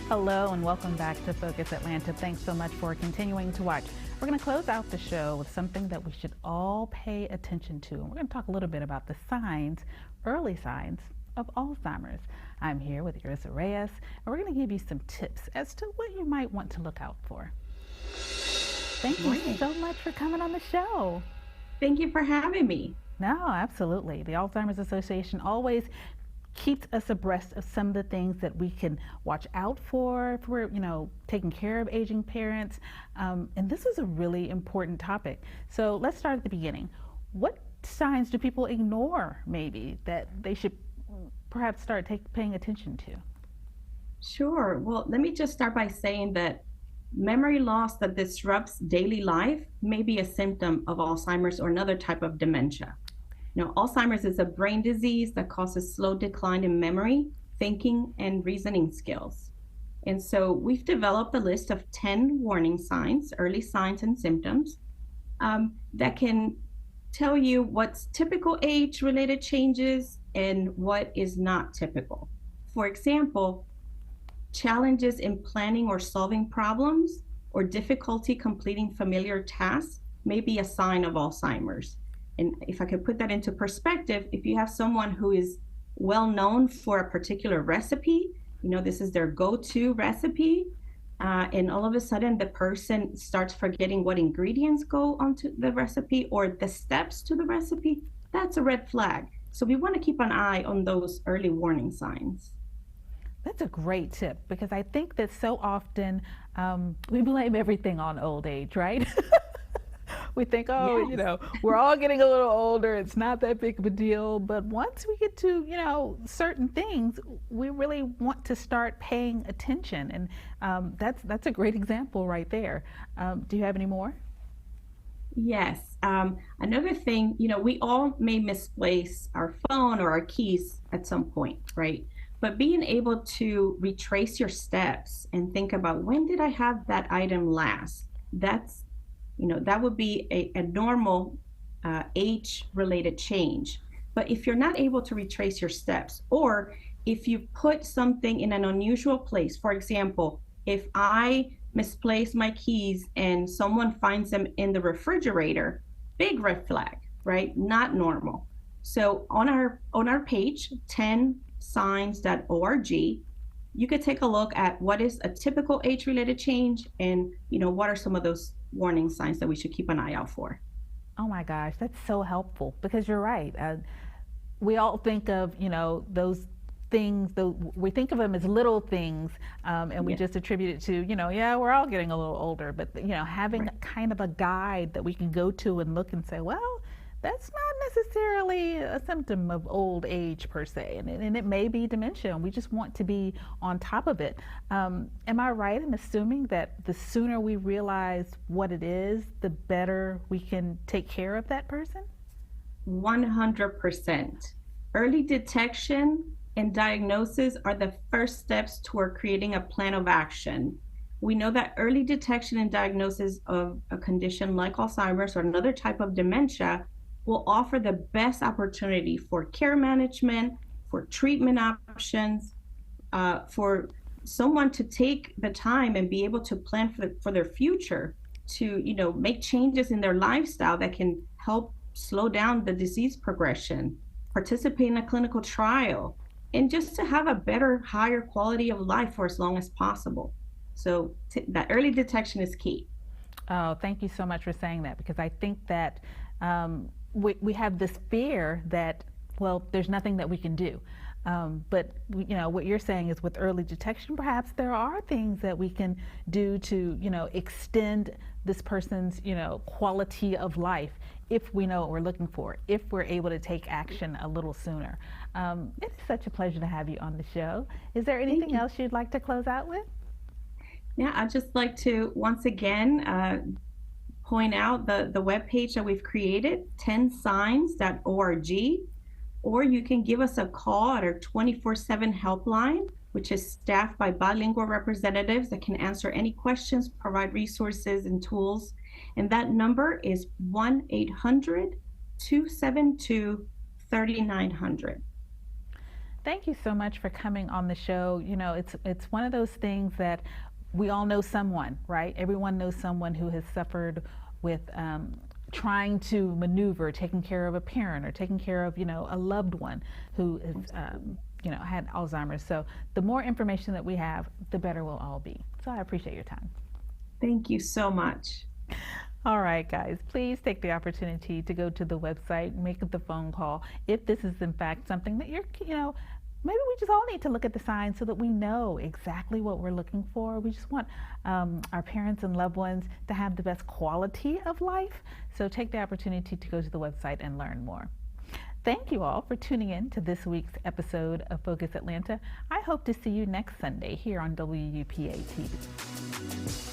Hello and welcome back to Focus Atlanta. Thanks so much for continuing to watch. We're going to close out the show with something that we should all pay attention to. And we're going to talk a little bit about the signs, early signs of Alzheimer's. I'm here with Irissa Reyes, and we're going to give you some tips as to what you might want to look out for. Thank you so much for coming on the show. Thank you for having me. No, absolutely. The Alzheimer's Association always keeps us abreast of some of the things that we can watch out for if we're, taking care of aging parents. And this is a really important topic. So let's start at the beginning. What signs do people ignore, maybe, that they should perhaps start paying attention to? Sure. Well, let me just start by saying that memory loss that disrupts daily life may be a symptom of Alzheimer's or another type of dementia. Alzheimer's is a brain disease that causes slow decline in memory, thinking, and reasoning skills. And so we've developed a list of 10 warning signs, early signs and symptoms, that can tell you what's typical age-related changes and what is not typical. For example, challenges in planning or solving problems or difficulty completing familiar tasks may be a sign of Alzheimer's. And if I could put that into perspective, if you have someone who is well known for a particular recipe, this is their go-to recipe, and all of a sudden the person starts forgetting what ingredients go onto the recipe or the steps to the recipe, that's a red flag. So we want to keep an eye on those early warning signs. That's a great tip, because I think that so often we blame everything on old age, right? We think, Yes. we're all getting a little older. It's not that big of a deal. But once we get to, certain things, we really want to start paying attention. And that's a great example right there. Do you have any more? Yes. Another thing, we all may misplace our phone or our keys at some point, right? But being able to retrace your steps and think about, when did I have that item last? That would be a normal age-related change. But if you're not able to retrace your steps, or if you put something in an unusual place, for example, if I misplace my keys and someone finds them in the refrigerator, big red flag, right? Not normal. So on our page, 10signs.org, you could take a look at what is a typical age-related change and, what are some of those warning signs that we should keep an eye out for. Oh my gosh, that's so helpful, because you're right. We all think of, those things, we think of them as little things, and we just attribute it to, we're all getting a little older. But, having Right. kind of a guide that we can go to and look and say, well, that's not necessarily a symptom of old age per se, and it may be dementia, and we just want to be on top of it. Am I right in assuming that the sooner we realize what it is, the better we can take care of that person? 100%. Early detection and diagnosis are the first steps toward creating a plan of action. We know that early detection and diagnosis of a condition like Alzheimer's or another type of dementia will offer the best opportunity for care management, for treatment options, for someone to take the time and be able to plan for their future, to make changes in their lifestyle that can help slow down the disease progression, participate in a clinical trial, and just to have a better, higher quality of life for as long as possible. So that early detection is key. Oh, thank you so much for saying that, because I think that we have this fear that, well, there's nothing that we can do. But what you're saying is, with early detection, perhaps there are things that we can do to extend this person's quality of life, if we know what we're looking for, if we're able to take action a little sooner. It's such a pleasure to have you on the show. Is there Thank anything you. else you'd like to close out with? Yeah, I'd just like to once again point out the webpage that we've created, 10signs.org, or you can give us a call at our 24/7 helpline, which is staffed by bilingual representatives that can answer any questions, provide resources and tools. And that number is 1-800-272-3900. Thank you so much for coming on the show. You know, it's one of those things that we all know someone, right? Everyone knows someone who has suffered with trying to maneuver, taking care of a parent or taking care of, a loved one who is, had Alzheimer's. So the more information that we have, the better we'll all be. So I appreciate your time. Thank you so much. All right, guys, please take the opportunity to go to the website, make the phone call. If this is in fact something that maybe we just all need to look at the signs so that we know exactly what we're looking for. We just want our parents and loved ones to have the best quality of life. So take the opportunity to go to the website and learn more. Thank you all for tuning in to this week's episode of Focus Atlanta. I hope to see you next Sunday here on WUPA TV.